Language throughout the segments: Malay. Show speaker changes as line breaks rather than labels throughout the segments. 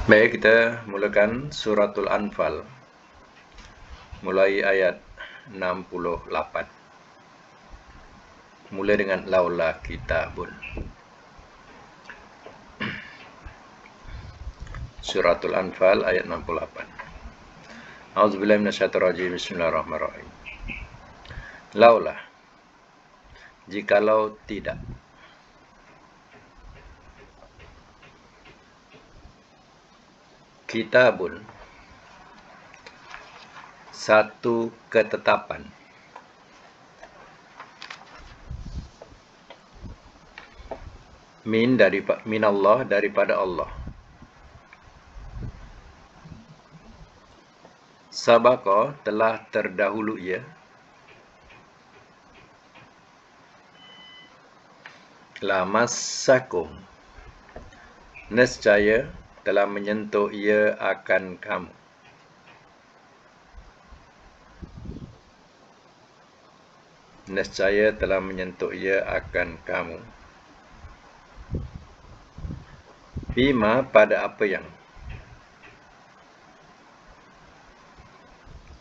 Baik, kita mulakan suratul Anfal. Mulai ayat 68. Mulai dengan laula kitabun. Suratul Anfal ayat 68. A'udzubillahi minasyaitonir rajim. Bismillahirrahmanirrahim. Laula, jikalau tidak, kitabun, satu ketetapan, minallah, daripada Allah, sabaqa, telah terdahulu ia, lamassakum, nescaya telah menyentuh ia akan kamu. Nescaya telah menyentuh ia akan kamu. Bima, pada apa yang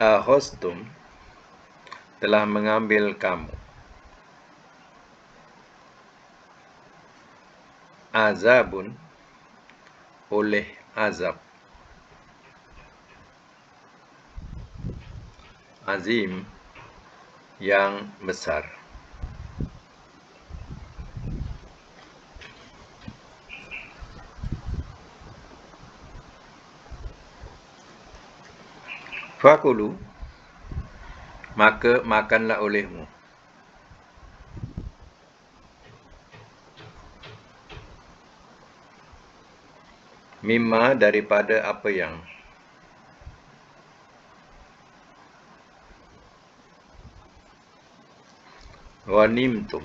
ahostum, telah mengambil kamu. Azabun, oleh azab. Azim, yang besar. Fakulu, maka makanlah olehmu. Mimma, daripada apa yang ghanimtum,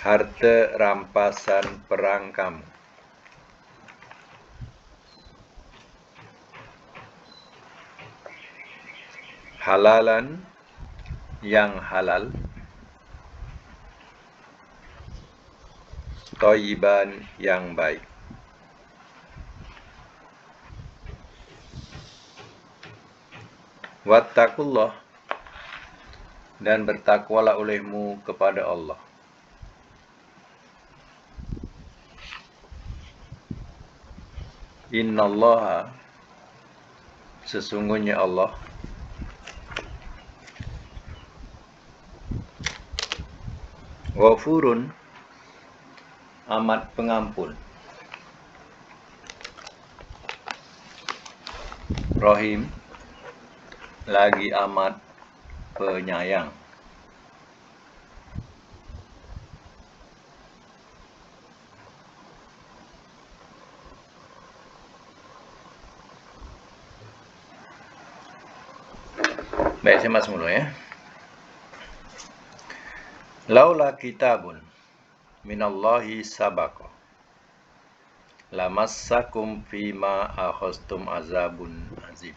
harta rampasan perang kamu. Halalan, yang halal. Thayyiban, yang baik. Wattaqullah, dan bertakwalah olehmu kepada Allah. Innallaha, sesungguhnya Allah, ghafurun, amat pengampun. Rahim, lagi amat penyayang. Baik, saya masuk dulu ya. Laula kitabun minallahi sabaqa, lamassakum fima akhastum azabun azim.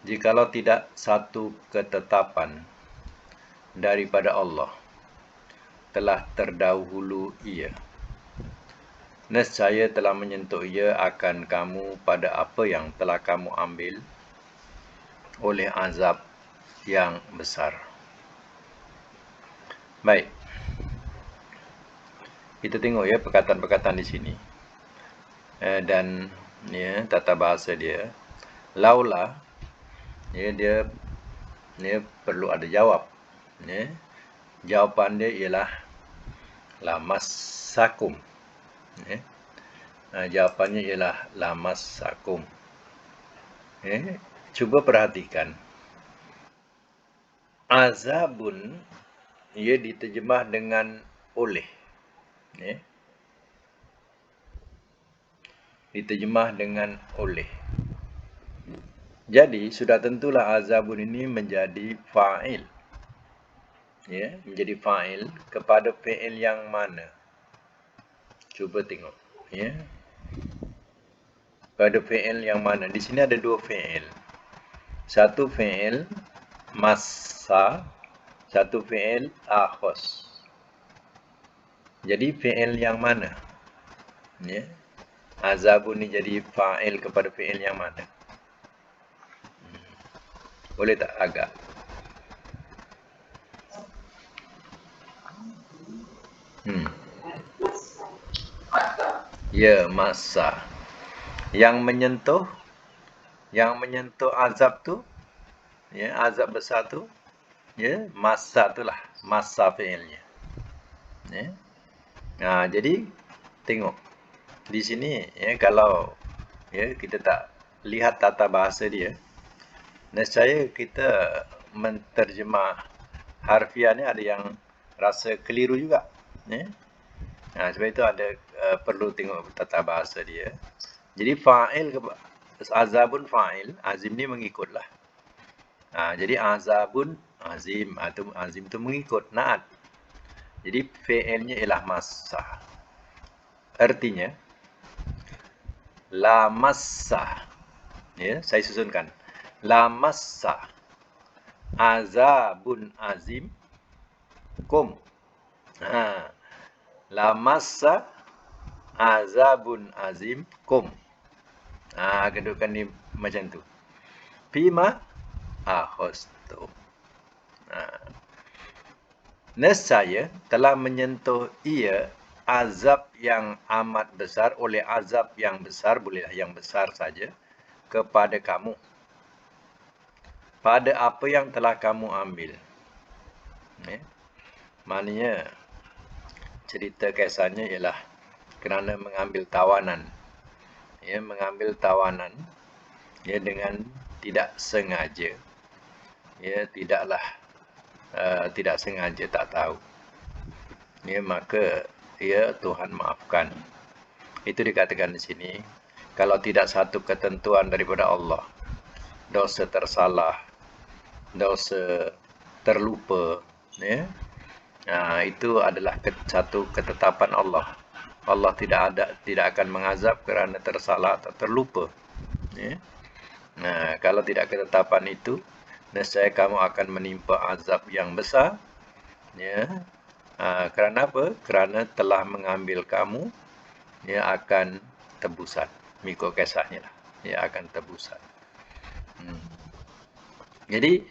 Jikalau tidak satu ketetapan daripada Allah, telah terdahulu ia, nescaya telah menyentuh ia akan kamu pada apa yang telah kamu ambil oleh azab yang besar. Baik, kita tengok ya perkataan-perkataan di sini. Dan ya, tata bahasa dia, laula, ya, dia perlu ada jawab. Ya. Jawapan dia ialah lamassakum. Ya. Jawapannya ialah lamassakum. Ya. Cuba perhatikan. Azabun, ia diterjemah dengan oleh. Ya. Diterjemah dengan oleh. Jadi, sudah tentulah azabun ini menjadi fa'il. Ya, menjadi fa'il kepada fi'il yang mana? Cuba tengok. Ya. Pada fi'il yang mana? Di sini ada dua fi'il. Satu fi'il massa, satu fi'il akhos. Jadi fi'il yang mana? Ya. Azabun ni jadi fa'il kepada fi'il yang mana? Boleh tak agak? Ya, massa. Yang menyentuh azab tu, ya, azab besar tu, ya, massa itulah, massa fi'ilnya. Ya. Jadi tengok di sini, ya, kalau ya kita tak lihat tata bahasa dia, nescaya kita menterjemah harfiah ni ada yang rasa keliru juga, ya. Sebab itu ada perlu tengok tata bahasa dia. Jadi fa'il azabun fa'il, azim ni mengikutlah. Jadi azabun azim atau azim tu mengikut naat. Jadi fi'ilnya ialah massa. Artinya la massa. Ya, saya susunkan. La massa azabun azim kum. La massa azabun azim kum. Kedudukan ni macam tu. Bima akhostum. Nescaya telah menyentuh ia azab yang amat besar oleh azab yang besar, bolehlah yang besar saja, kepada kamu. Pada apa yang telah kamu ambil. Maknanya cerita kisahnya ialah kerana mengambil tawanan. Ya, mengambil tawanan ya dengan tidak sengaja. Ya, tidak sengaja, tak tahu. Ya, maka ya Tuhan maafkan. Itu dikatakan di sini. Kalau tidak satu ketentuan daripada Allah, dosa tersalah, dosa terlupa, ya, itu adalah satu ketetapan Allah. Allah tidak akan mengazab kerana tersalah atau terlupa. Ya. Kalau tidak ketetapan itu, nescaya kamu akan menimpa azab yang besar. Ya. Kerana apa? Kerana telah mengambil kamu, ya, akan tebusan. Mengikut kisahnya lah. Ya, akan tebusan. Jadi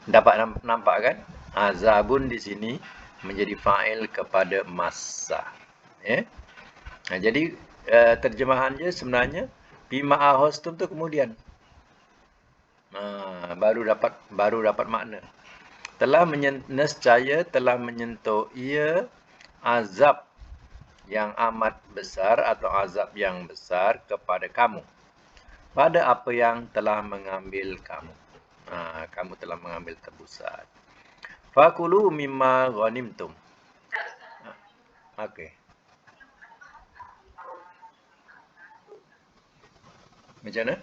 dapat nampak kan? Azabun di sini menjadi fa'il kepada massa. Ya. Jadi terjemahannya sebenarnya bima ahostum tu kemudian. Baru dapat makna. Nescaya telah menyentuh ia azab yang amat besar atau azab yang besar kepada kamu. Pada apa yang telah mengambil kamu. Kamu telah mengambil tebusan. Fakulu mimma ghanimtum. Okey. Macam mana?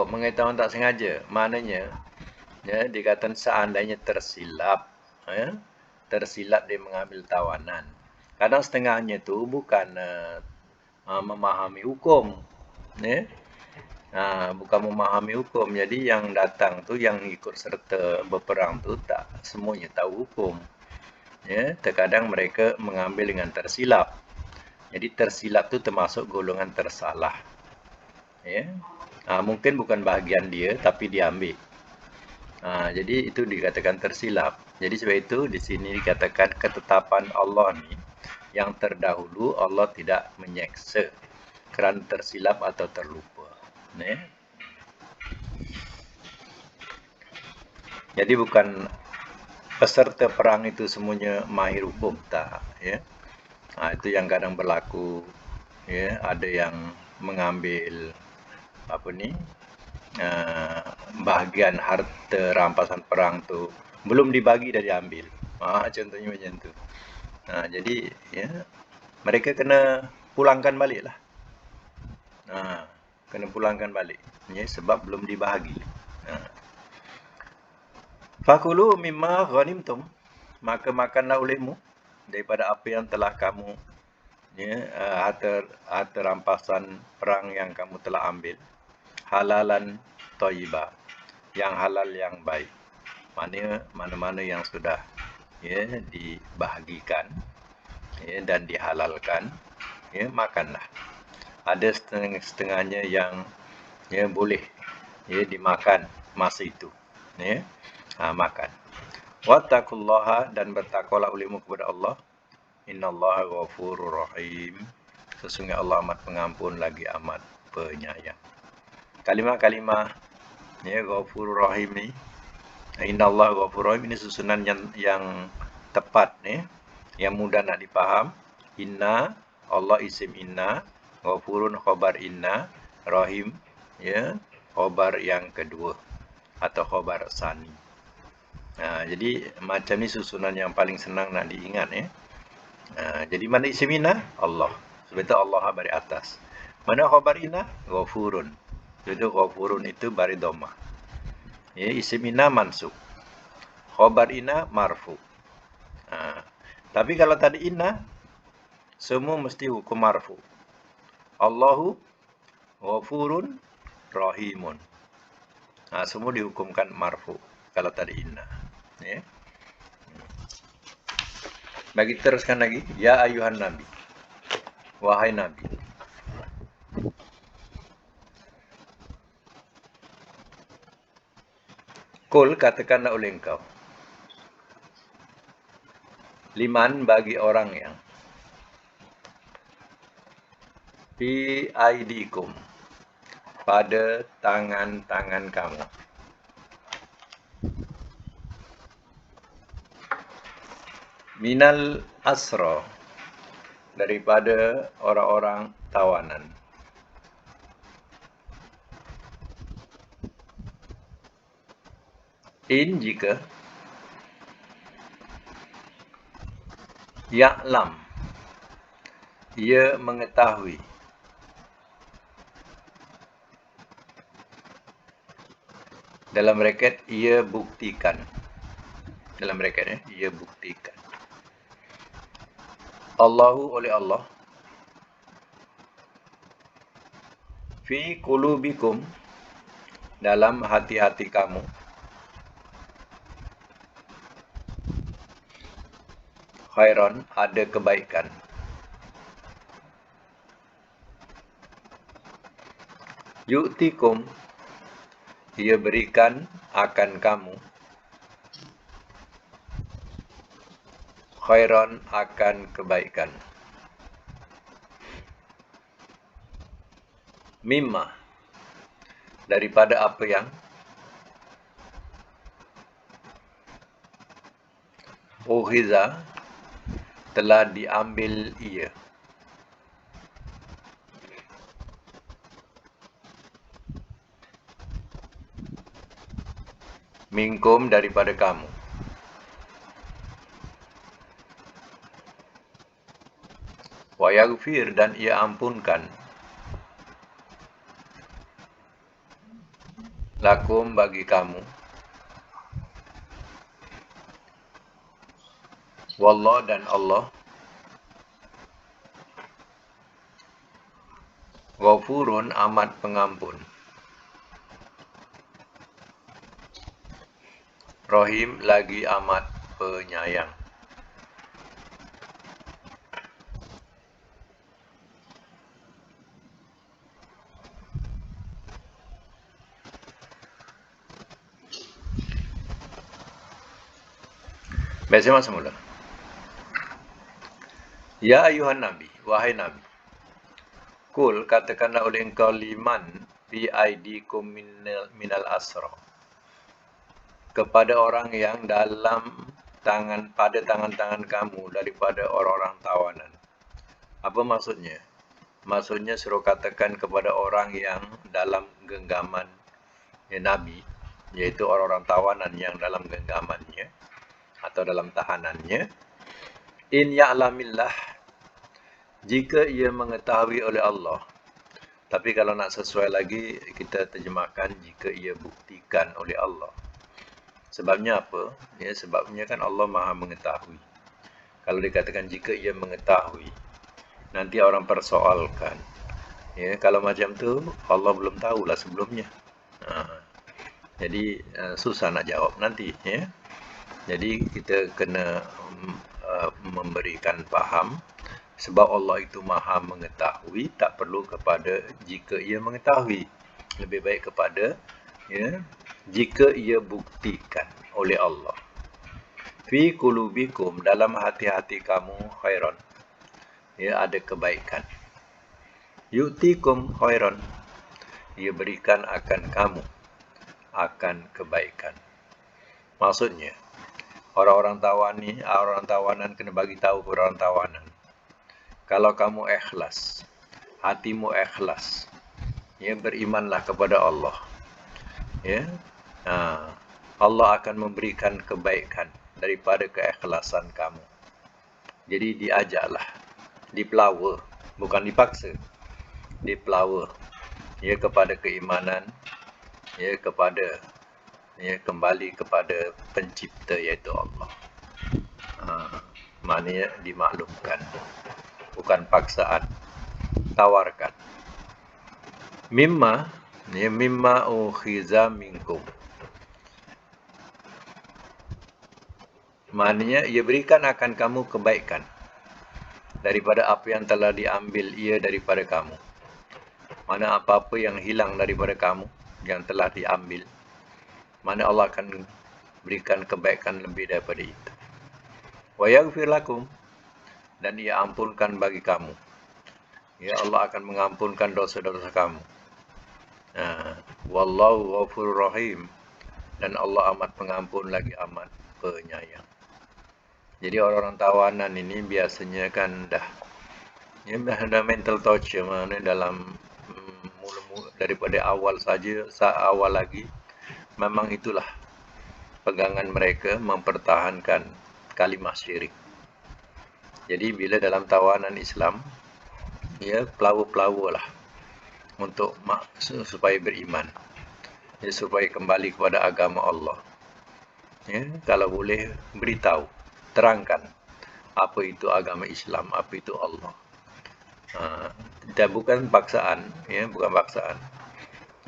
Mengetahui tak sengaja. Maknanya, ya, dikatakan seandainya tersilap. Ya, tersilap dia mengambil tawanan. Kadang setengahnya tu bukan memahami hukum. Ya. Bukan memahami hukum. Jadi yang datang tu, yang ikut serta berperang tu, tak semuanya tahu hukum. Ya, terkadang mereka mengambil dengan tersilap. Jadi tersilap tu termasuk golongan tersalah. Ya. Mungkin bukan bahagian dia, tapi dia ambil. Jadi itu dikatakan tersilap. Jadi sebab itu di sini dikatakan ketetapan Allah ni yang terdahulu Allah tidak menyeksa kerana tersilap atau terlupa. Jadi bukan peserta perang itu semuanya mahir hukum, tak. Ya. Itu yang kadang berlaku. Ya, ada yang mengambil bahagian harta rampasan perang tu belum dibagi dah diambil. Contohnya macam tu. Jadi ya, mereka kena pulangkan balik lah. Kena pulangkan balik. Ya, sebab belum dibahagi. Fakulu mimma ghanimtum. Maka makanlah olehmu daripada apa yang telah kamu, ya, harta rampasan perang yang kamu telah ambil. Halalan thayyibah, yang halal yang baik. Mana-mana yang sudah, ya, dibahagikan, ya, dan dihalalkan, ya, makanlah. Ada setengahnya yang ya boleh ya dimakan masa itu, ya, makan. Wattaqullaha, dan bertakwalah olehmu kepada Allah. Innallaha ghafurur rahim. Sesungguhnya Allah amat pengampun lagi amat penyayang. Kalimah-kalimah ya ghafurur rahim ni, innallaha ghafurur rahim, ini susunan yang tepat, ya, yang mudah nak dipaham. Inna, Allah isim inna, ghafurun khabar inna, rahim ya khabar yang kedua atau khabar sani. Jadi macam ni susunan yang paling senang nak diingat, ya. Jadi mana isim inna? Allah. Sebab itu Allah bari atas. Mana khabar inna? Ghafurun. Sebab itu ghafurun itu bari dhammah. Ya, isim inna mansub. Khabar inna marfu. Tapi kalau tadi inna, semua mesti hukum marfu. Allahu ghafurun rahimun. Semua dihukumkan marfu kalau tadi inna, ya. Bagi teruskan lagi, ya ayuhan nabi, wahai nabi. Kul, katakanlah oleh engkau. Liman, bagi orang yang. Fi aidikum, pada tangan-tangan kamu. Minal asra, daripada orang-orang tawanan. In, jika. Ya'lam, ia mengetahui. Dalam bracket, ia buktikan. Dalam bracket, ya, ia buktikan. Allahu, oleh Allah. Fi qulubikum, dalam hati-hati kamu. Khairan, ada kebaikan. Yu'tikum, ia berikan akan kamu. Khairan, akan kebaikan. Mimma, daripada apa yang. Ukhiza, telah diambil ia. Minkum, daripada kamu. Wa yaghfir, dan ia ampunkan. Lakum, bagi kamu. Wallah, dan Allah. Ghafurun, amat pengampun. Rahim, lagi amat penyayang. Baik, saya semula. Ya ayuhan nabi, wahai nabi. Kul, katakanlah oleh engkau, liman fi aidikum minal asra, kepada orang yang dalam pada tangan-tangan kamu daripada orang-orang tawanan. Apa maksudnya? Maksudnya suruh katakan kepada orang yang dalam genggaman Nabi, yaitu orang-orang tawanan yang dalam genggamannya atau dalam tahanannya. In ya'lamillah, jika ia mengetahui oleh Allah. Tapi kalau nak sesuai lagi, kita terjemahkan jika ia buktikan oleh Allah. Sebabnya apa? Ya, sebabnya kan Allah Maha mengetahui. Kalau dikatakan jika ia mengetahui, nanti orang persoalkan. Ya, kalau macam tu Allah belum tahulah sebelumnya. Jadi susah nak jawab nanti, ya. Jadi kita kena memberikan faham. Sebab Allah itu maha mengetahui, tak perlu kepada jika ia mengetahui. Lebih baik kepada jika ia buktikan oleh Allah. Fi qulubikum, dalam hati-hati kamu khairan, ada kebaikan. Yu'tikum khairan, ia berikan akan kamu akan kebaikan. Maksudnya, orang-orang tawanan kena bagi tahu kepada orang tawanan. Kalau kamu ikhlas, hatimu ikhlas, berimanlah kepada Allah. Allah akan memberikan kebaikan daripada keikhlasan kamu. Jadi diajaklah, dipelawa, bukan dipaksa, dipelawa kepada keimanan, kepada kembali kepada pencipta, iaitu Allah. Maknanya dimaklumkan, bukan paksaan, tawarkan. Mimma ukhiza minkum, maknanya ia berikan akan kamu kebaikan daripada apa yang telah diambil ia daripada kamu. Mana apa-apa yang hilang daripada kamu, yang telah diambil, mana Allah akan berikan kebaikan lebih daripada itu. Wa yaghfir lakum, dan ia ampunkan bagi kamu. Allah akan mengampunkan dosa-dosa kamu. Wallahu ghafurur rahim, dan Allah amat pengampun lagi amat penyayang. Jadi orang-orang tawanan ini biasanya kan dah mental torture, mana dalam daripada awal lagi, memang itulah pegangan mereka, mempertahankan kalimah syirik. Jadi bila dalam tawanan Islam, pelawa-pelawa lah untuk supaya beriman, supaya kembali kepada agama Allah. Kalau boleh beritahu, terangkan apa itu agama Islam, apa itu Allah. Dan bukan paksaan, bukan paksaan.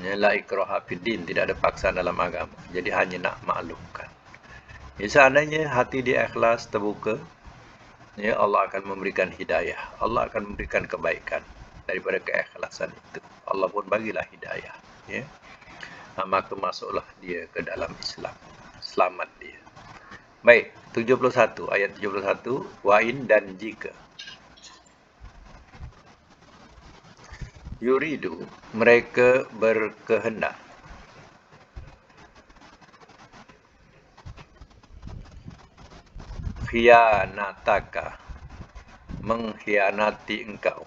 La ikraha fid din, tidak ada paksaan dalam agama. Jadi hanya nak maklumkan. Seandainya hati dia ikhlas, terbuka, Allah akan memberikan hidayah. Allah akan memberikan kebaikan daripada keikhlasan itu. Allah pun bagilah hidayah. Maka masuklah dia ke dalam Islam. Selamat dia. Baik, 71, ayat 71, wa'in dan jika. Yuridu, mereka berkehendak. Khianataka, mengkhianati engkau.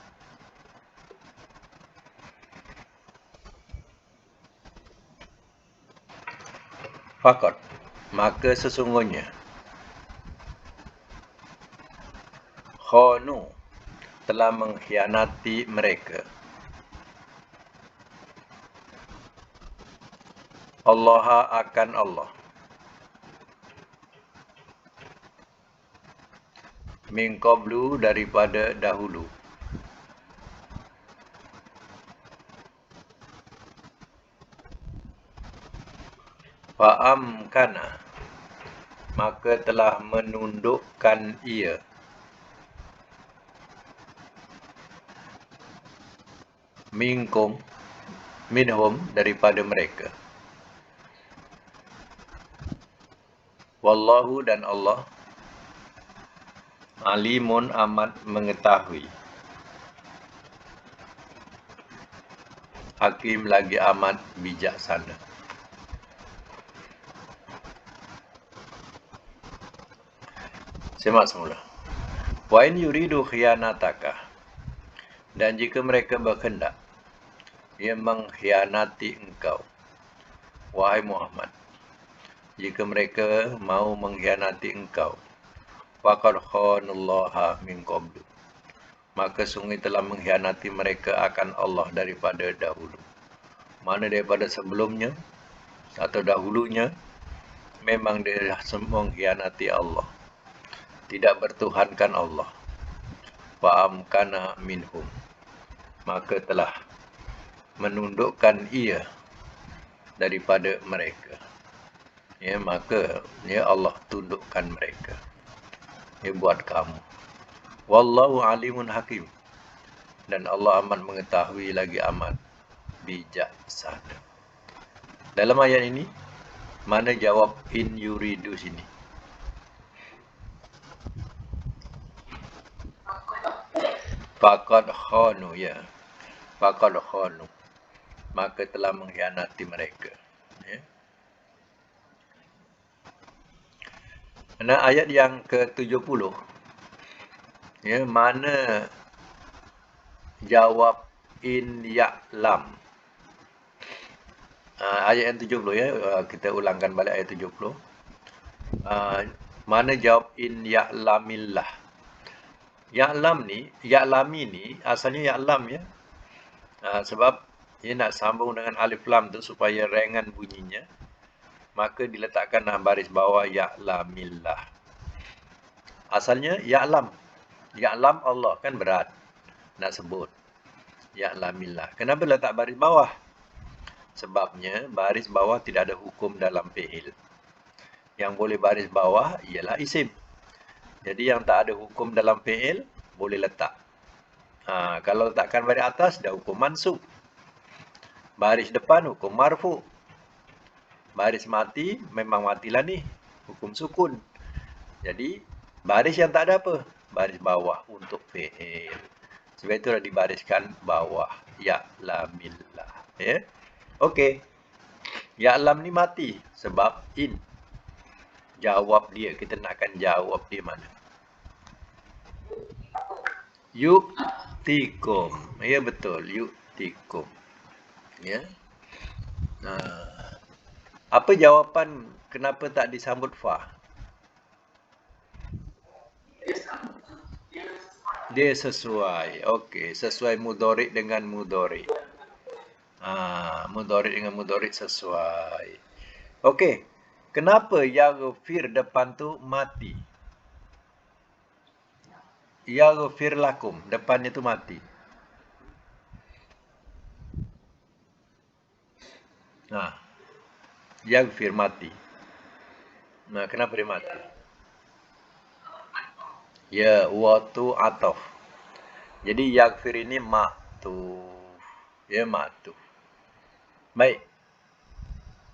Faqad, maka sesungguhnya, khanu, telah mengkhianati mereka, Allah akan Allah, min qablu, daripada dahulu, fa'amkana, maka telah menundukkan ia, minhum, daripada mereka. Wallahu, dan Allah, alimun, amat mengetahui, hakim, lagi amat bijaksana. Semak semula. Wa in yuridu khiyanataka, dan jika mereka berkehendak mengkhianati engkau, wahai Muhammad, jika mereka mau mengkhianati engkau, faqad khanallaha min qablu, maka sungguh telah mengkhianati mereka akan Allah daripada dahulu. Mana daripada sebelumnya atau dahulunya, memang dia mengkhianati Allah, tidak bertuhankan Allah. Fa'amkana minhum, maka telah menundukkan ia daripada mereka. Maka Allah tundukkan mereka. buat kamu. Wallahu alimun hakim. Dan Allah amat mengetahui lagi amat bijaksana. Dalam ayat ini, mana jawab in yuridu sini? Faqad khanu, ya. Faqad khanu. Maka telah mengkhianati mereka. Ya. Nah, ayat yang ke-70, ya, mana jawab in ya'lam. Ayat yang 70, ya, kita ulangkan balik ayat 70. Mana jawab in ya'lamillah. Ya'lam ni, ya'lami ni asalnya ya'lam, ya. Sebab ia nak sambung dengan alif lam tu supaya ringan bunyinya, maka diletakkan dalam baris bawah ya'lamillah. Asalnya ya'lam. Ya'lam Allah, kan berat nak sebut. Ya'lamillah. Kenapa letak baris bawah? Sebabnya baris bawah tidak ada hukum dalam fi'il. Yang boleh baris bawah ialah isim. Jadi yang tak ada hukum dalam fi'il boleh letak. Kalau letakkan baris atas dah hukum mansub. Baris depan hukum marfu. Baris mati memang matilah ni, hukum sukun. Jadi baris yang tak ada apa? Baris bawah untuk fi'il. Sebab itu dah dibariskan bawah ya'lamillah, ya. Okey. Ya'lam ni mati sebab in. Jawab dia, kita nakkan jawab dia mana? Yu'tikum. Ya, betul, yu'tikum. Ya. Apa jawapan kenapa tak disambut fa? Dia sesuai. Okey, sesuai mudhari' dengan mudhari'. Mudhari' dengan mudhari' sesuai. Okey. Kenapa yaghfir depan tu mati? Yaghfir lakum, depannya tu mati. Yaghfir mati. Kenapa dia mati? Ya, waktu ataf. Jadi yaghfir ini ma'tuf. Ya, ma'tuf. Baik.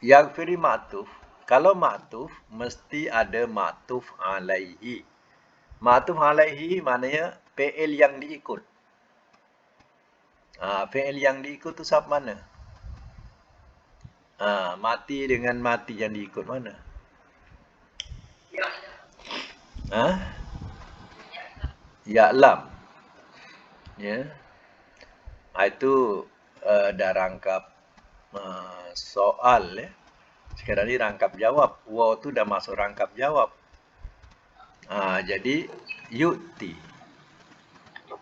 Yaghfir ini ma'tuf. Kalau ma'tuf, mesti ada ma'tuf alaihi. Ma'tuf alaihi maknanya fi'il yang diikut. Fi'il yang diikut tu sab mana? Mati dengan mati yang diikut mana? Ya'lam. Ya. Itu dah rangkap soal, ya. Sekarang ni rangkap jawab. Waw tu dah masuk rangkap jawab. Jadi yu'ti.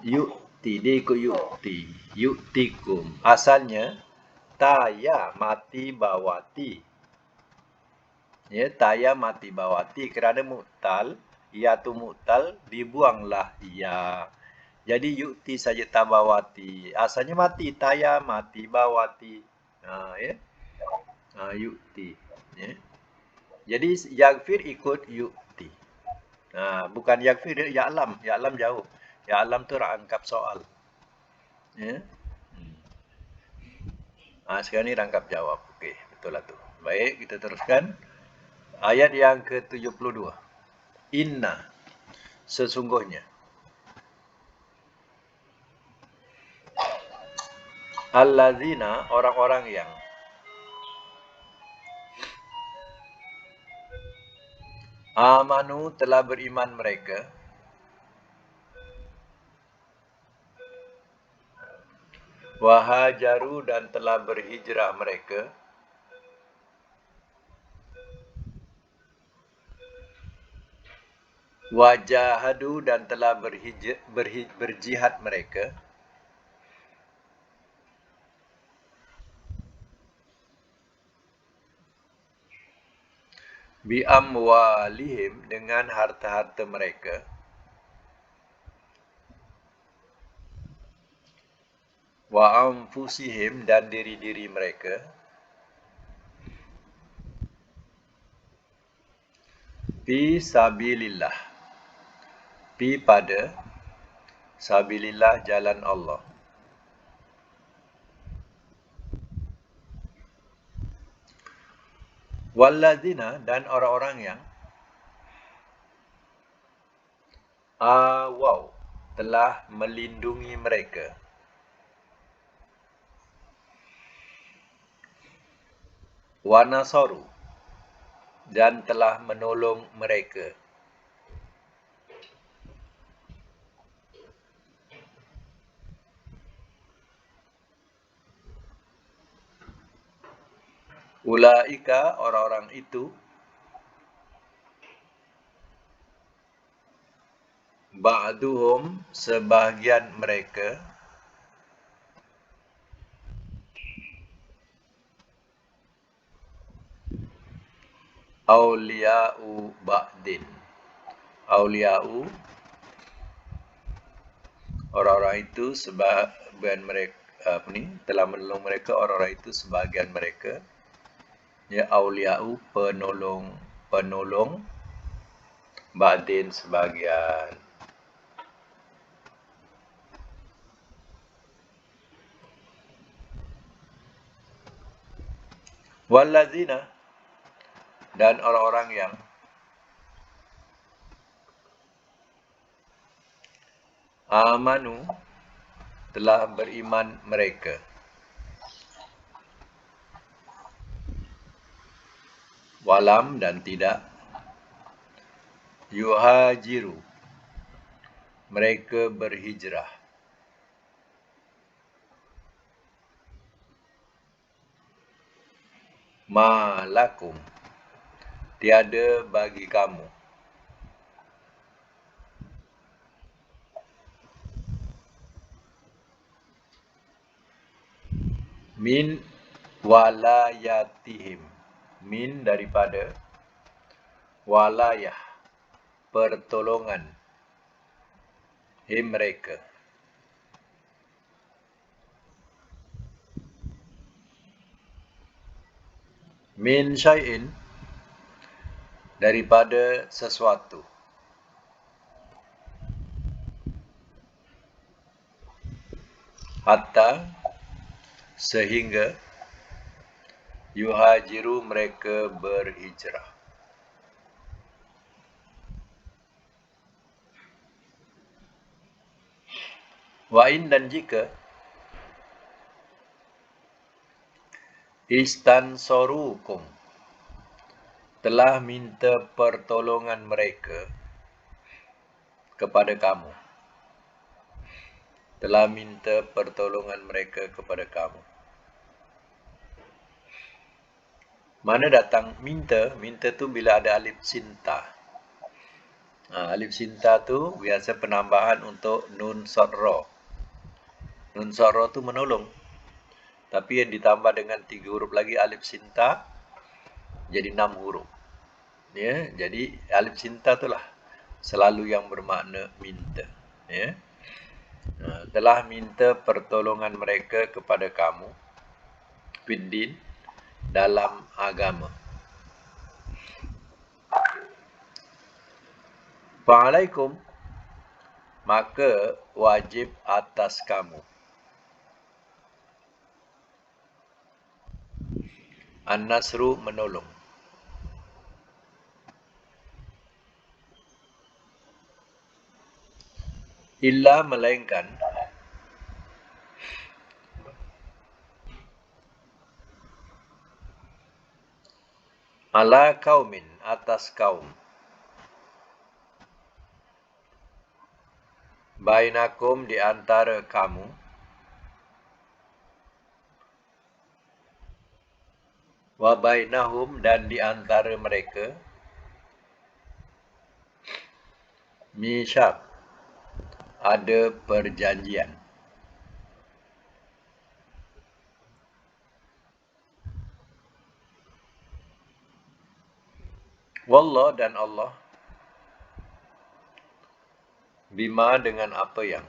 Yu'ti, dia ikut yu'ti. Yu'tikum. Asalnya taya mati bawati. Ya, taya mati bawati. Kerana mu'tal, ya tu mu'tal, dibuanglah ya. Jadi yu'ti saja tabawati. Asalnya mati, taya mati bawati. Ya. Yu'ti. Ya. Jadi yaghfir ikut yu'ti. Bukan yaghfir, ya'lam. Ya'lam jauh. Ya'lam tu rangkap soal. Ya. Sekarang ni rangkap jawab. Okey, betul lah tu. Baik, kita teruskan. Ayat yang ke-72. Inna, sesungguhnya. Allazina, orang-orang yang. Amanu, telah beriman mereka. Wahajaru, dan telah berhijrah mereka. Wajahadu, dan telah berjihad mereka. Bi'amwalihim, dengan harta-harta mereka. Wa anfusihim, dan diri-diri mereka. Fi sabilillah, pi pada sabilillah, jalan Allah. Walladzina, dan orang-orang yang awaw, telah melindungi mereka. Wa nasaru, dan telah menolong mereka. Ulaika, orang-orang itu, ba'duhum, sebahagian mereka, auliya'u ba'din. Auliya'u, orang-orang itu sebahagian mereka, telah menolong mereka, orang-orang itu sebahagian mereka. Ya, auliya'u, penolong, ba'din, sebahagian. Walladzina, dan orang-orang yang amanu, telah beriman mereka. Walam, dan tidak, yuhajiru, mereka berhijrah. Malakum, tiada bagi kamu. Min walayatihim, min daripada walayah, pertolongan, him mereka. Min syai'in, daripada sesuatu. Hatta, sehingga, yuhajiru, mereka berhijrah. Wa'in, dan jika, istansorukum, telah minta pertolongan mereka kepada kamu. Telah minta pertolongan mereka kepada kamu. Mana datang minta? Minta tu bila ada alif sinta. Alif sinta tu biasa penambahan untuk nun sarra. Nun sarra tu menolong. Tapi yang ditambah dengan 3 huruf lagi alif sinta, jadi 6 huruf. Ya, jadi alif sinta itulah selalu yang bermakna minta. Ya. Telah minta pertolongan mereka kepada kamu, fiddin, dalam agama. Fa'alaikum, maka wajib atas kamu. An-nasru, menolong. Illa, melainkan, ala kaumin, atas kaum, bainakum, di antara kamu, wa bainahum, dan di antara mereka, misyak, ada perjanjian. Wallah, dan Allah, bima, dengan apa yang,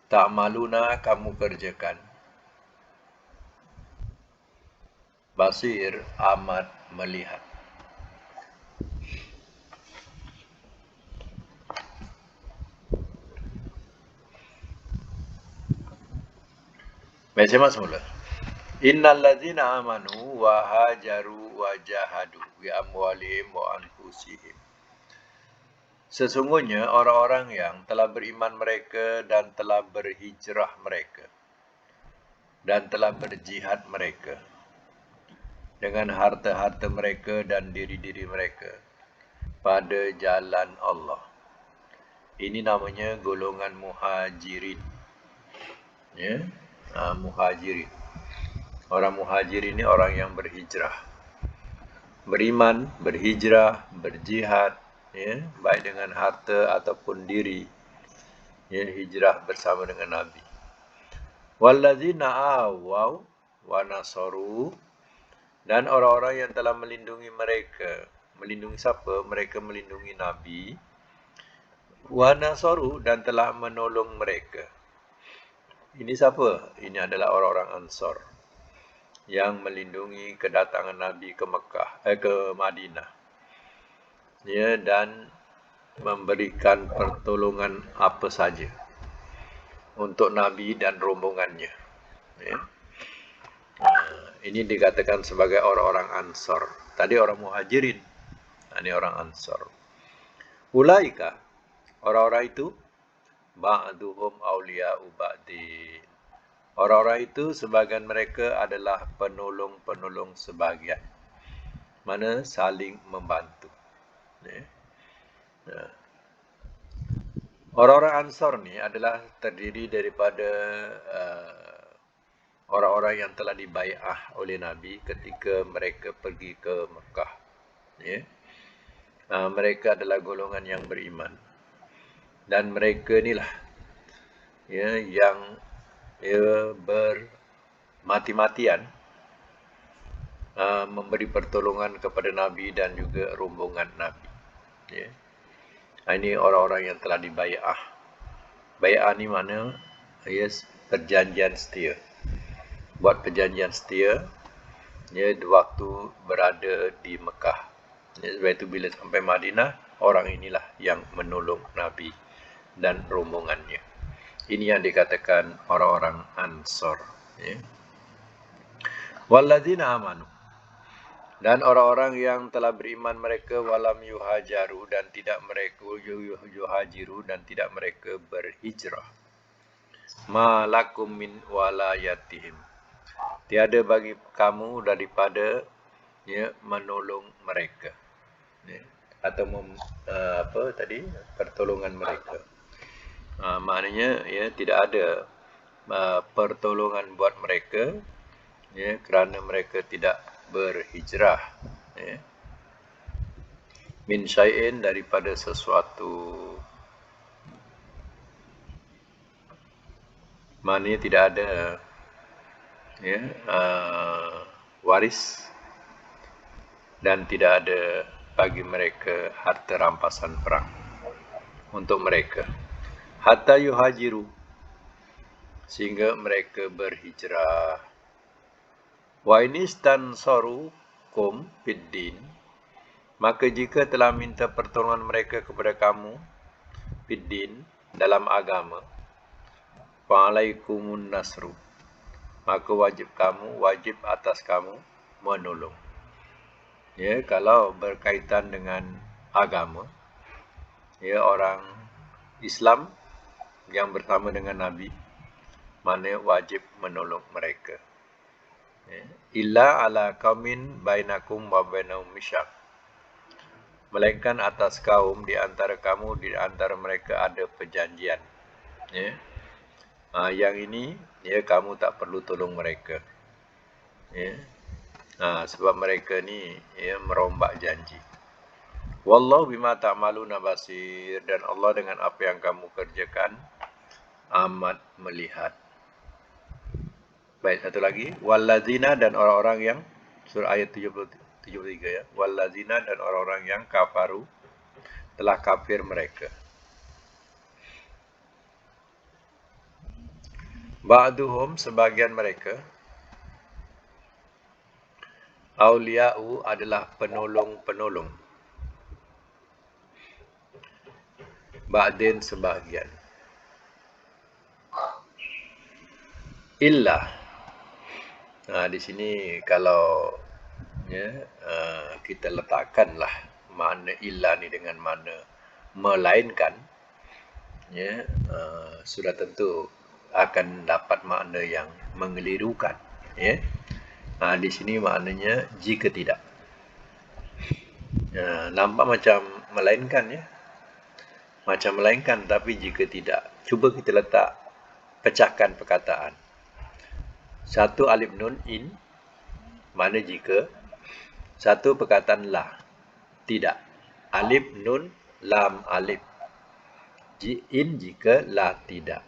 ta'maluna, kamu kerjakan, basir, amat melihat. Baik, saya semula. Innal ladzina amanu wa hajaru wa jahadu bi amwalihim wa anfusihim. Sesungguhnya orang-orang yang telah beriman mereka dan telah berhijrah mereka dan telah berjihad mereka dengan harta-harta mereka dan diri-diri mereka pada jalan Allah. Ini namanya golongan muhajirin. Ya, muhajirin. Orang muhajirin ini orang yang berhijrah, beriman, berhijrah, berjihad, ya, baik dengan harta ataupun diri, ya, hijrah bersama dengan Nabi. Walladzina awaw wa nasaru, dan orang-orang yang telah melindungi mereka. Melindungi siapa? Mereka melindungi Nabi. Wa nasaru, dan telah menolong mereka. Ini siapa? Ini adalah orang-orang Ansar yang melindungi kedatangan Nabi ke Mekah, ke Madinah. Ya, dan memberikan pertolongan apa saja untuk Nabi dan rombongannya. Ya. Ini dikatakan sebagai orang-orang Ansar. Tadi orang Muhajirin, ini orang Ansar. Ulaika, orang-orang itu, ba'duhum awliya'u ba'din. Orang-orang itu sebagian mereka adalah penolong-penolong sebagian. Mana saling membantu. Ya. Orang-orang Ansar ni adalah terdiri daripada orang-orang yang telah dibai'ah oleh Nabi ketika mereka pergi ke Mekah. Ya. Mereka adalah golongan yang beriman. Dan mereka inilah, ya, yang, ya, bermati-matian memberi pertolongan kepada Nabi dan juga rombongan Nabi. Ya. Ini orang-orang yang telah dibai'ah. Bai'ah ni mana? Yes, perjanjian setia. Buat perjanjian setia, ya, waktu berada di Mekah. Ya, sebab itu bila sampai Madinah, orang inilah yang menolong Nabi dan rombongannya. Ini yang dikatakan orang-orang Ansar. Ya. Walladzina amanu, dan orang-orang yang telah beriman mereka walam yuhajaru, dan tidak mereka yuhajiru, dan tidak mereka berhijrah. Ma lakum min walayatihim, tiada bagi kamu daripada, ya, menolong mereka, ya, atau pertolongan mereka. Maknanya, ya, tidak ada pertolongan buat mereka, ya, kerana mereka tidak berhijrah, ya. Min syai'in, daripada sesuatu. Maknanya tidak ada, ya, waris, dan tidak ada bagi mereka harta rampasan perang untuk mereka. Hatta yuhajiru, sehingga mereka berhijrah. Wa inistansarukum fiddin, maka jika telah minta pertolongan mereka kepada kamu fiddin, dalam agama, fa'alaikumun nasru, maka wajib atas kamu menolong. Ya, kalau berkaitan dengan agama, ya, orang Islam yang bersama dengan Nabi, mana wajib menolong mereka. Ya. Illa ala qaumin bainakum wa bainahum misyak, melainkan atas kaum di antara kamu, di antara mereka ada perjanjian. Ya. Yang ini, ya, kamu tak perlu tolong mereka. Ya. Sebab mereka ni, ya, merombak janji. Wallahu bima ta'maluna basir, dan Allah dengan apa yang kamu kerjakan amat melihat. Baik, satu lagi, wallazina, dan orang-orang yang, surah ayat 73, ya, wallazina, dan orang-orang yang kafaru, telah kafir mereka. Ba'duhum, sebagian mereka, awliya'u, adalah penolong-penolong, ba'din, sebagian. Illa, Di sini kalau ya, kita letakkanlah makna illa ni dengan makna melainkan, ya, sudah tentu akan dapat makna yang mengelirukan, ya. Di sini maknanya jika tidak. Nampak macam melainkan, ya. Macam melainkan, tapi jika tidak. Cuba kita letak, pecahkan perkataan. Satu alif nun in, makna jika. Satu perkataan la, tidak. Alif nun lam alif. In jika, la tidak.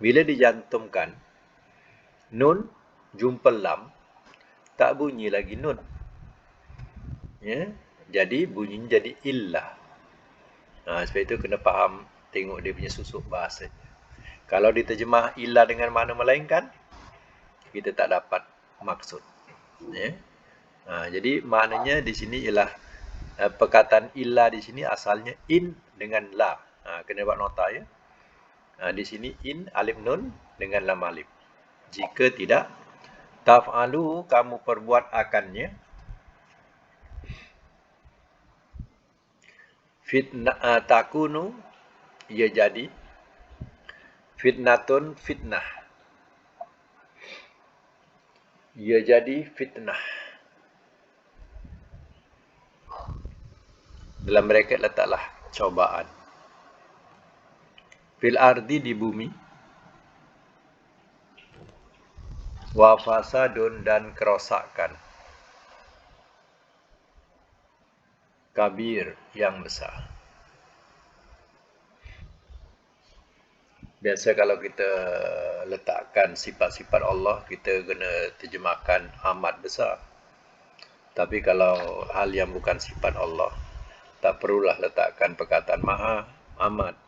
Bila dijantumkan, nun jumpa lam, tak bunyi lagi nun. Ya, jadi bunyinya jadi illa. Sebab itu kena faham, tengok dia punya susuk bahasa. Kalau diterjemah illa dengan makna melainkan, kita tak dapat maksud. Ya. Jadi maknanya di sini ialah perkataan illa di sini asalnya in dengan la. Kena buat nota, ya. Di sini in alif nun dengan lam alif. Jika tidak, taf'alu, kamu perbuat akannya. Fitnah takunu, ia jadi. Fitnatun, fitnah. Ia jadi fitnah. Dalam bracket letaklah cobaan. Fil ardi, di bumi. Wa fasadun, dan kerosakan. Kabir, yang besar. Biasa kalau kita letakkan sifat-sifat Allah, kita kena terjemahkan amat besar. Tapi kalau hal yang bukan sifat Allah, tak perlulah letakkan perkataan maha, amat.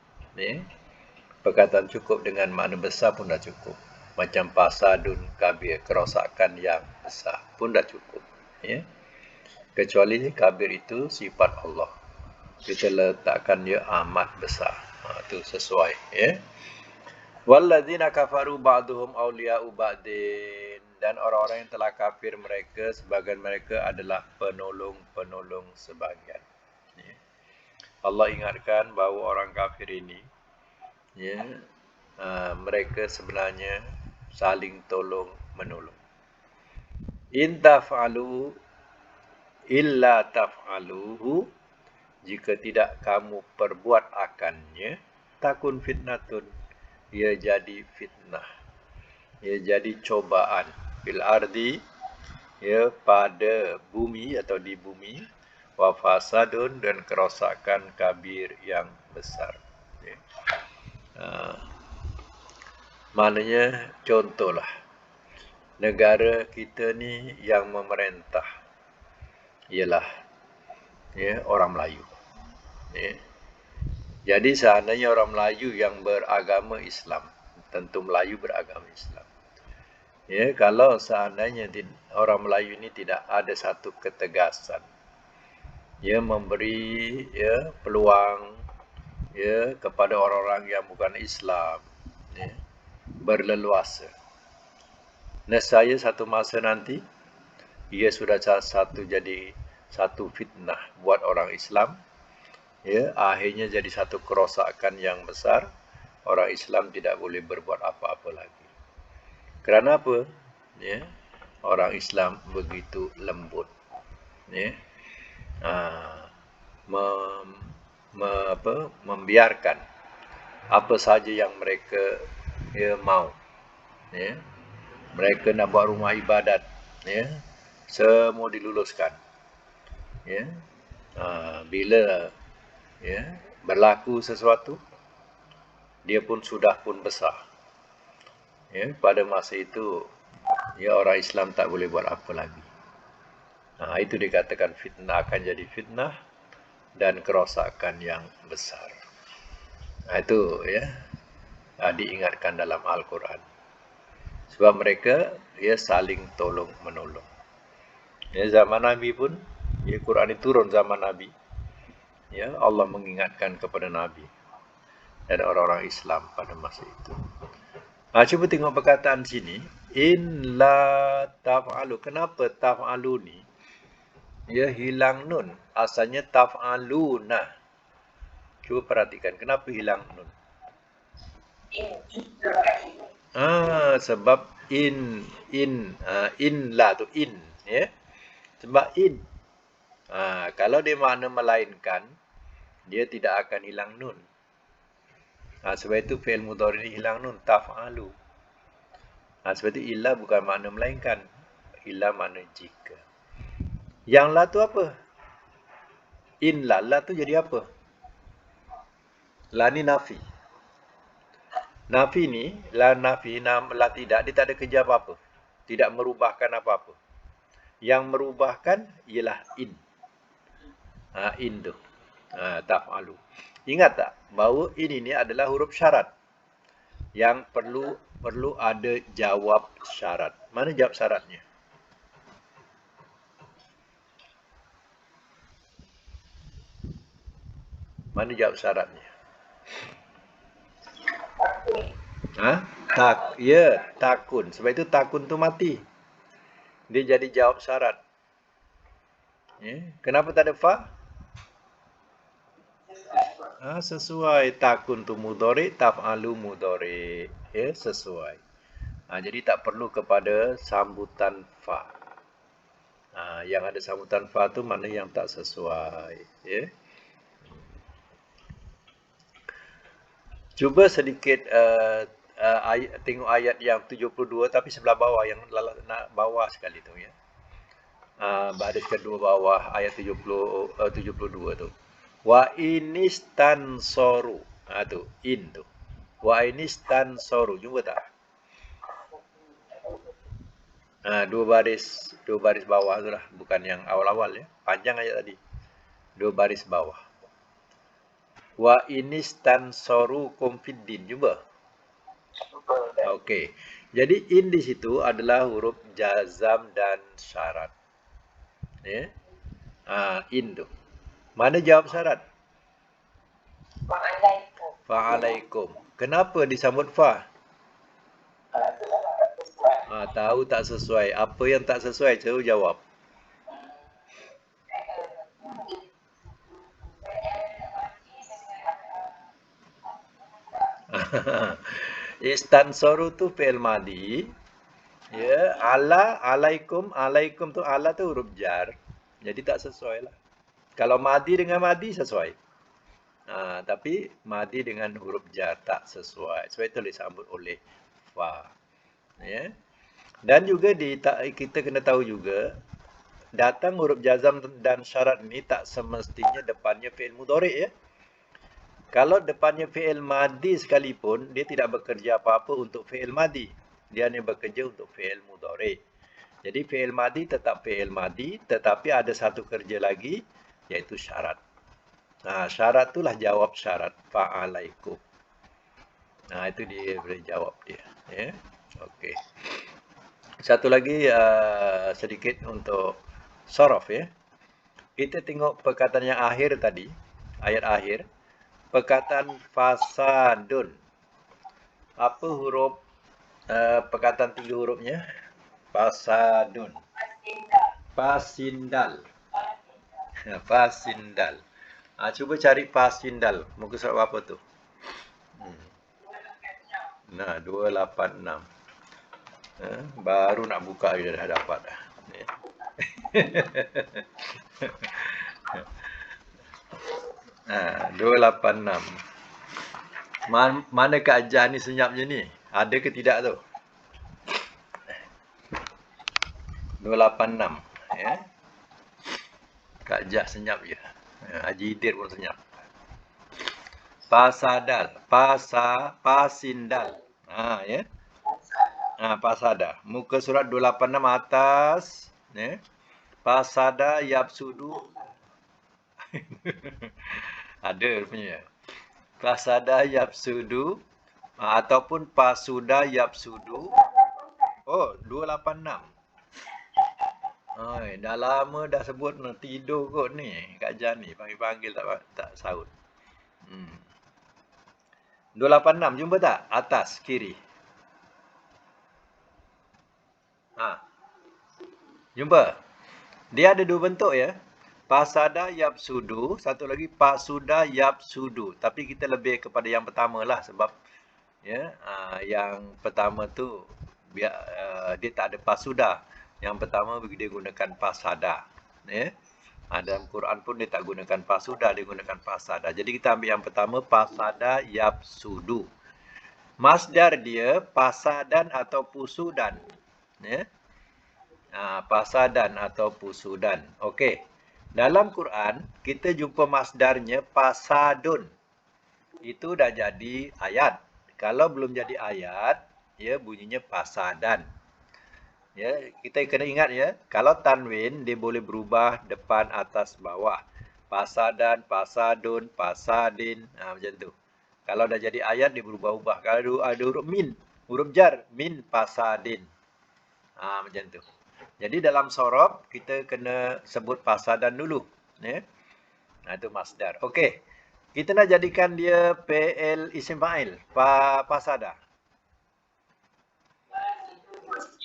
Perkataan cukup dengan makna besar pun dah cukup. Macam fasadun kabir, kerosakan yang besar pun dah cukup. Kecuali kabir itu sifat Allah, kita letakkan dia amat besar. Itu sesuai. Walladzina kafaru ba'duhum awliya'u ba'din, dan orang-orang yang telah kafir mereka, sebagian mereka adalah penolong-penolong sebagian. Allah ingatkan bahawa orang kafir ini, mereka sebenarnya saling tolong menolong. In taf'alu illa taf'aluhu, jika tidak kamu perbuat akannya, takun fitnatun, ia jadi fitnah, ia jadi cobaan. Fil ardi, pada bumi atau di bumi. Wa fasadun, dan kerosakan kabir, yang besar. Maknanya, contohlah, negara kita ni yang memerintah ialah orang Melayu. Jadi seandainya orang Melayu yang beragama Islam, tentu Melayu beragama Islam. Kalau seandainya orang Melayu ini tidak ada satu ketegasan, memberi peluang kepada orang-orang yang bukan Islam berleluasa, nescaya satu masa nanti ia sudah jadi satu fitnah buat orang Islam. Akhirnya jadi satu kerosakan yang besar. Orang Islam tidak boleh berbuat apa-apa lagi. Kerana apa? Orang Islam begitu lembut. Membiarkan apa saja yang mereka mau. Mereka nak buat rumah ibadat, semua diluluskan. Bila berlaku sesuatu, dia pun sudah pun besar. Pada masa itu, orang Islam tak boleh buat apa lagi. Itu dikatakan fitnah, akan jadi fitnah dan kerosakan yang besar. Itu diingatkan dalam Al-Quran. Sebab mereka saling tolong menolong. Zaman Nabi pun, Quran ini turun zaman Nabi. Allah mengingatkan kepada Nabi dan orang-orang Islam pada masa itu. Cuba tengok perkataan sini. In la taf'alu. Kenapa taf'alu ni dia hilang nun? Asalnya taf'aluna. Cuba perhatikan kenapa hilang nun. Sebab in la tu in, ya. Sebab in. Kalau dia makna melainkan, dia tidak akan hilang nun. Sebab itu fi'il mudhari ni hilang nun, taf'alu. Sebab itu illa bukan makna melainkan. Illa makna jika. Yang la tu apa? In la. La tu jadi apa? La ni nafi. Nafi ni, la nafi, la tidak, dia tak ada kerja apa-apa. Tidak merubahkan apa-apa. Yang merubahkan ialah in. In tu. Taf'alu. Ingat tak? Bahawa in ini adalah huruf syarat. Yang perlu ada jawab syarat. Mana jawab syaratnya? Mana jawab syaratnya? Takun. Sebab itu takun tu mati. Dia jadi jawab syarat. Kenapa tak ada fa? Sesuai. Takun tu mudhari, taf'alu mudhari. Sesuai. Jadi tak perlu kepada sambutan fa. Yang ada sambutan fa tu mana yang tak sesuai. Cuba sedikit tengok ayat yang 72 tapi sebelah bawah, yang nak bawah sekali tu, ya. Baris kedua bawah ayat 72 tu. Wa inistansoru. Tu in tu. Wa inistansoru. Jumpa tak? Dua baris bawah tu lah, bukan yang awal-awal, ya. Panjang ayat tadi. Dua baris bawah. Wa inistansoru kumfiddin. Jumpa? Okey. Jadi in di situ adalah huruf jazam dan syarat. In tu. Mana jawab syarat? Fa'alaikum. Kenapa disambut fa? Tahu tak sesuai. Apa yang tak sesuai? Cuba jawab. Istansoru tu fi'il madi. Ya, alaikum tu ala tu huruf jar. Jadi tak sesuai lah. Kalau madi dengan madi sesuai. Tapi madi dengan huruf jar tak sesuai. Sebab itu disambut oleh fa. Ya. Dan juga kita kena tahu juga, datang huruf jazam dan syarat ni tak semestinya depannya fi'il mudhari, ya. Kalau depannya fi'il madi sekalipun, dia tidak bekerja apa-apa untuk fi'il madi. Dia hanya bekerja untuk fi'il mudhari. Jadi fi'il madi tetap fi'il madi, tetapi ada satu kerja lagi, iaitu syarat. Syarat itulah jawab syarat. Fa'alaikum. Itu dia boleh jawab dia. Ya. Okey. Satu lagi sedikit untuk sorof, ya. Kita tengok perkataan yang akhir tadi, ayat akhir. Perkataan fasadun. Apa huruf perkataan 3 hurufnya? Fasadun. Pasindal. Pasindal. Cuba cari pasindal. Muka surat apa tu? 286. Baru nak buka dia dah dapat dah. 286. Mana Kak Jah ni senyapnya ni? Ada ke tidak tu? 286. Ya. Kak Jah senyap je. Haji Idir pun senyap. Pasadal. Pasindal. Ya. Pasada. Muka surat 286 atas. Ya. Pasada yapsudu. Ada punya. Pasada yapsudu ataupun pasuda yapsudu. 286. Dah lama dah sebut nak tidur kot ni. Kak Jan ni panggil tak sahut. 286 jumpa tak? Atas kiri. Jumpa. Dia ada dua bentuk ya. Pasada yapsudu, satu lagi pasuda yapsudu. Tapi kita lebih kepada yang pertama lah sebab ya, yang pertama tu dia tak ada pasuda. Yang pertama dia gunakan pasada. Ya. Dalam Quran pun dia tak gunakan pasuda, dia gunakan pasada. Jadi kita ambil yang pertama pasada yapsudu. Masdar dia pasadan atau pusudan. Ya. Pasadan atau pusudan. Okey. Dalam Quran, kita jumpa masdarnya pasadun. Itu dah jadi ayat. Kalau belum jadi ayat, ya bunyinya pasadan. Ya, kita kena ingat ya, kalau tanwin dia boleh berubah depan, atas, bawah. Pasadan, pasadun, pasadin, macam tu. Kalau dah jadi ayat dia berubah-ubah. Kalau ada huruf min, huruf jar, min pasadin. Macam tu. Jadi dalam sorob kita kena sebut pasadan dulu, ya. Itu masdar. Okey. Kita nak jadikan dia PL isim fa'il, pasada.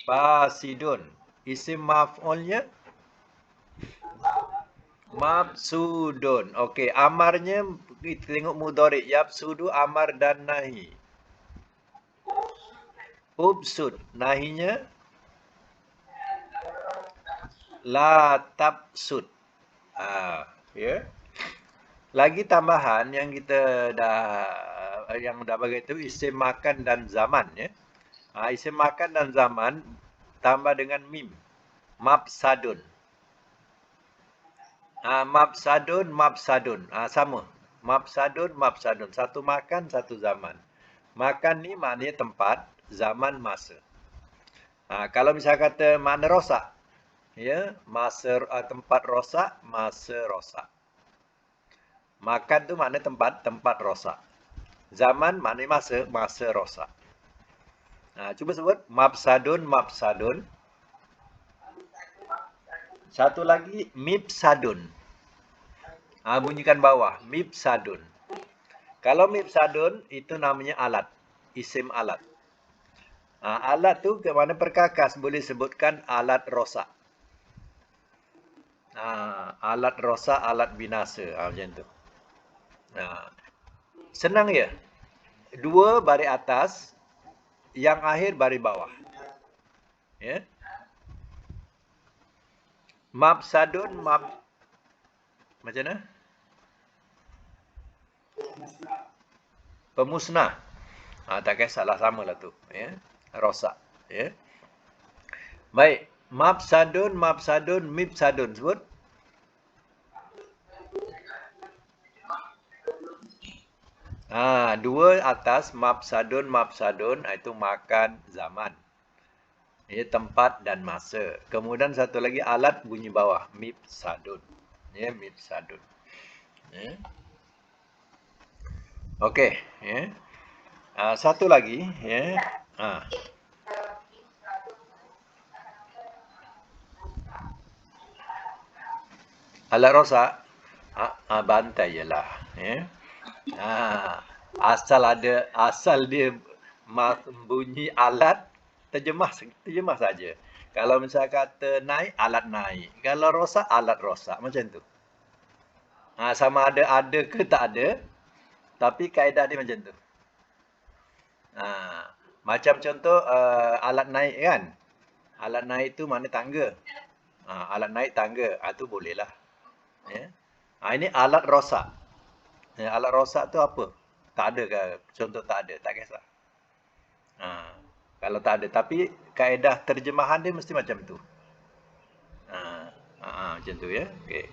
Pasidun. Isim maf'ulnya mabsudun. Okey, amarnya kita tengok mudhari', yapsudu amar dan nahi. Ubsud, nahinya la tabsud. Ya. Lagi tambahan yang kita dah bagi itu isim makan dan zaman ya. Isim makan dan zaman tambah dengan mim. Mabsadun. Mabsadun, mabsadun. Sama. Mabsadun, mabsadun. Satu makan, satu zaman. Makan ni maknanya tempat, zaman masa. Kalau misalnya kata mana rosak, ya, masa tempat rosak, masa rosak. Makan tu makna tempat, tempat rosak. Zaman makna masa, masa rosak. Cuba sebut mabsadun, mabsadun. Satu lagi mibsadun. Bunyikan bawah, mibsadun. Kalau mibsadun itu namanya alat, isim alat. Alat tu ke mana perkakas, boleh sebutkan alat rosak. Alat rosak, alat binasa, macam tu. Senang ya. Dua baris atas, yang akhir baris bawah. Ya. Mabsadun, macam mana? Pemusnah. Tak kisahlah, samalah tu. Ya. Rosak. Ya. Baik. Mabsadun, mabsadun, mibsadun. Sebut. Dua atas, mabsadun, mabsadun, itu makan zaman. Ya, tempat dan masa. Kemudian satu lagi alat bunyi bawah, mibsadun. Ya, mibsadun. Ya. Okey, ya. Satu lagi, ya. Alat rosak, bantai jelah, ya. Asal dia bunyi alat, terjemah saja. Kalau misalnya kata naik, alat naik. Kalau rosak, alat rosak. Macam tu. Sama ada ke tak ada. Tapi kaedah dia macam tu. Macam contoh alat naik kan. Alat naik tu mana tangga. Alat naik tangga. Tu boleh lah. Ya. Ini alat rosak. Alat rosak tu apa? Tak ada ke? Contoh tak ada. Tak kisah. Kalau tak ada. Tapi kaedah terjemahan dia mesti macam tu. Macam tu ya. Okey.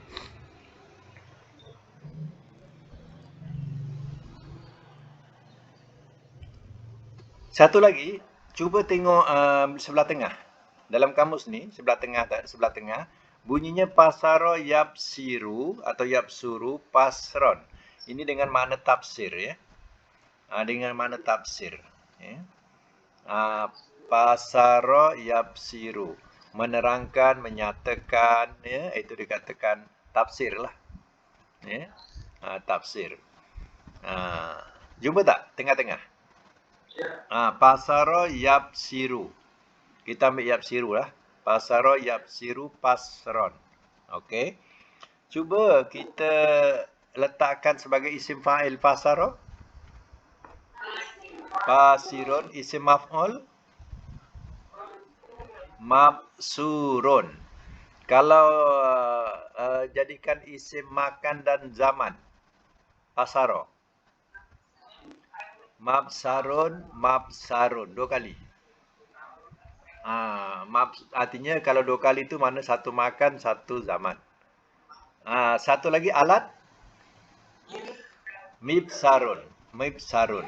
Satu lagi. Cuba tengok sebelah tengah. Dalam kamus ni, sebelah tengah. Bunyinya pasaro yapsiru atau yapsuru pasron. Ini dengan makna tafsir ya. Dengan makna tafsir. Ya. Pasaro yapsiru, menerangkan, menyatakan, ya, itu dikatakan tafsir lah. Ya. Tafsir. Jumpa tak tengah-tengah? Pasaro yapsiru. Kita ambil yapsiru lah. Pasaro, yapsiru, pasron. Okey. Cuba kita letakkan sebagai isim fa'il pasaro. Pasirun, isim maf'ul. Mabsurun. Kalau jadikan isim makan dan zaman. Pasaro. Mabsarun, mabsarun. 2 kali. Artinya kalau 2 kali itu mana satu makan, satu zaman. Satu lagi alat. Mibsarun. Mibsarun.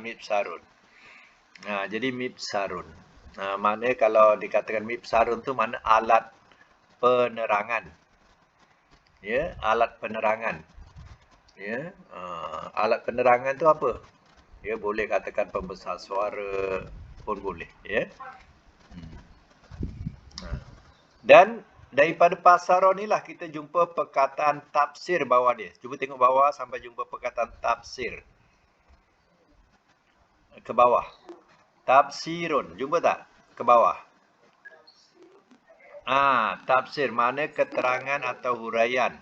Mibsarun. Jadi mibsarun. Maknanya kalau dikatakan mibsarun tu mana alat penerangan. Ya, alat penerangan. Ya, alat penerangan tu apa? Ya, boleh katakan pembesar suara pun boleh, ya. Dan daripada pasaron ni lah kita jumpa perkataan tafsir bawah dia. Cuba tengok bawah sampai jumpa perkataan tafsir. Ke bawah. Tafsirun. Jumpa tak? Ke bawah. Tafsir mana keterangan atau huraian.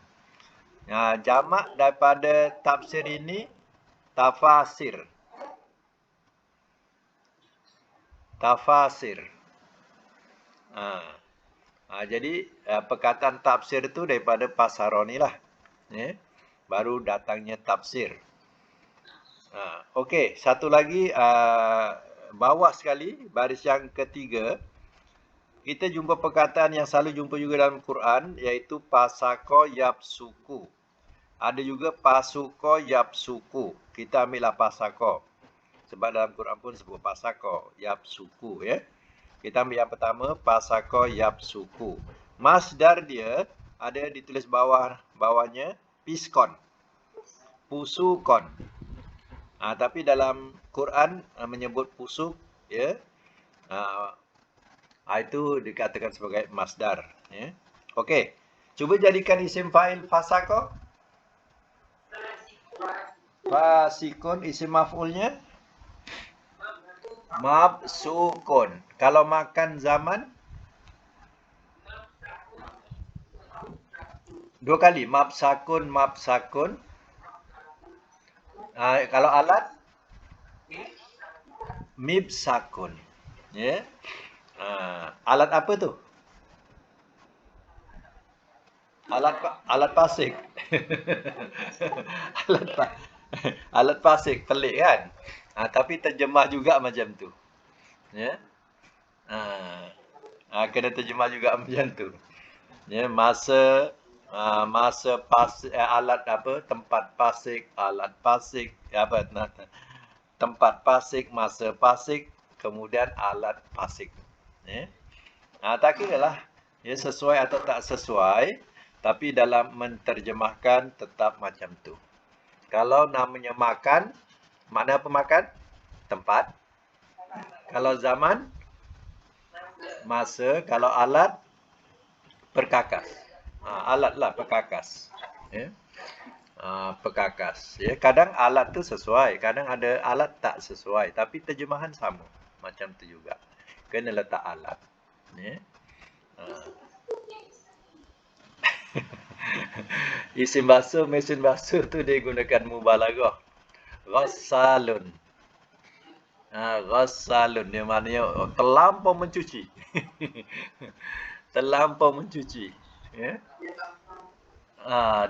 Jamak daripada tafsir ini tafasir. Tafasir. Jadi perkataan tafsir itu daripada pasaron ni lah. Ya. Baru datangnya tafsir. Okey, satu lagi bawah sekali, baris yang ketiga. Kita jumpa perkataan yang selalu jumpa juga dalam Quran, iaitu pasako yapsuku. Ada juga pasuko yapsuku. Kita ambillah pasako. Sebab dalam Quran pun sebut pasako yapsuku, ya. Kita ambil yang pertama, pasako yapsuku. Masdar dia ada ditulis bawahnya piskon. Pusukon. Tapi dalam Quran menyebut pusuk, ya. Itu dikatakan sebagai masdar, ya. Okey. Cuba jadikan isim fa'il fasako. Fasikun, isim maf'ulnya mabsukun. Kalau makan zaman 2 kali, mabsakun, mabsakun. Kalau alat mibsakun. Ya. Alat apa tu? Alat pasik. Alat pasik, pelik kan? Tapi terjemah juga macam tu. Ya. Kena terjemah juga macam tu. Ya, masa pasik, alat apa? Tempat pasik, alat pasik, apa? Tempat pasik, masa pasik, kemudian alat pasik. Ya. Tak kira lah, ya, sesuai atau tak sesuai, tapi dalam menterjemahkan tetap macam tu. Kalau namanya makan, mana apa makan? Tempat. Kalau zaman, masa. Kalau alat, perkakas. Alat lah, perkakas. Ya. Perkakas. Ya. Kadang alat tu sesuai, kadang ada alat tak sesuai, tapi terjemahan sama. Macam tu juga. Kena letak alat. Ya. Isim basuh, mesin basuh tu dia gunakan mubalaghah. Ghassalun. Ghassalun dia maknanya terlampau mencuci. Terlampau mencuci. Ya.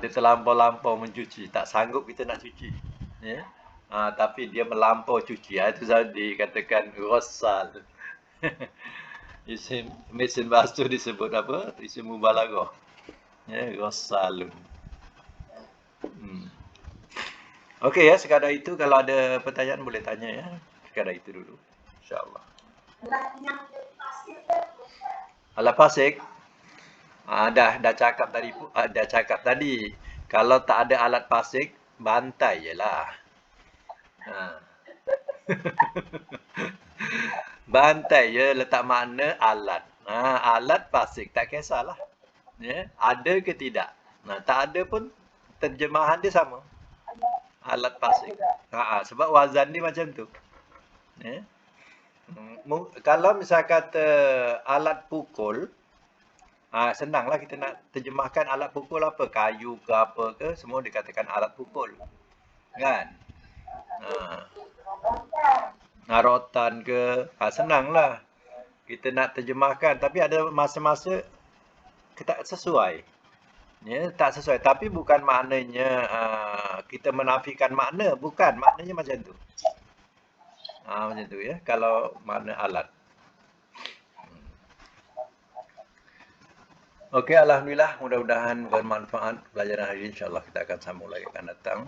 Dia terlampau-lampau mencuci. Tak sanggup kita nak cuci. Ya. Tapi dia melampau cuci. Itu sahaja dikatakan ghassal. Isim mesin basuh disebut apa? Isim mubalaghah. Ya, ghassalun. Okey ya, sekadar itu. Kalau ada pertanyaan boleh tanya ya. Sekadar itu dulu. InsyaAllah. Alat pasik. Dah cakap tadi. Dah cakap tadi. Kalau tak ada alat pasik, bantai je lah. Bantai je letak makna alat. Alat pasik. Tak kisahlah. Ya, ada ke tidak. Tak ada pun terjemahan dia sama. Alat pasik. Sebab wazan dia macam tu. Ya. Kalau misal kata alat pukul, senanglah kita nak terjemahkan alat pukul apa, kayu ke apa ke, semua dikatakan alat pukul. Kan? Rotan ke, senanglah kita nak terjemahkan, tapi ada masa-masa tak sesuai. Ya, tak sesuai. Tapi bukan maknanya kita menafikan makna, bukan. Maknanya macam tu. Macam tu ya, kalau makna alat. Okey, alhamdulillah, mudah-mudahan bermanfaat pelajaran hari ini. InsyaAllah kita akan sambung lagi akan datang.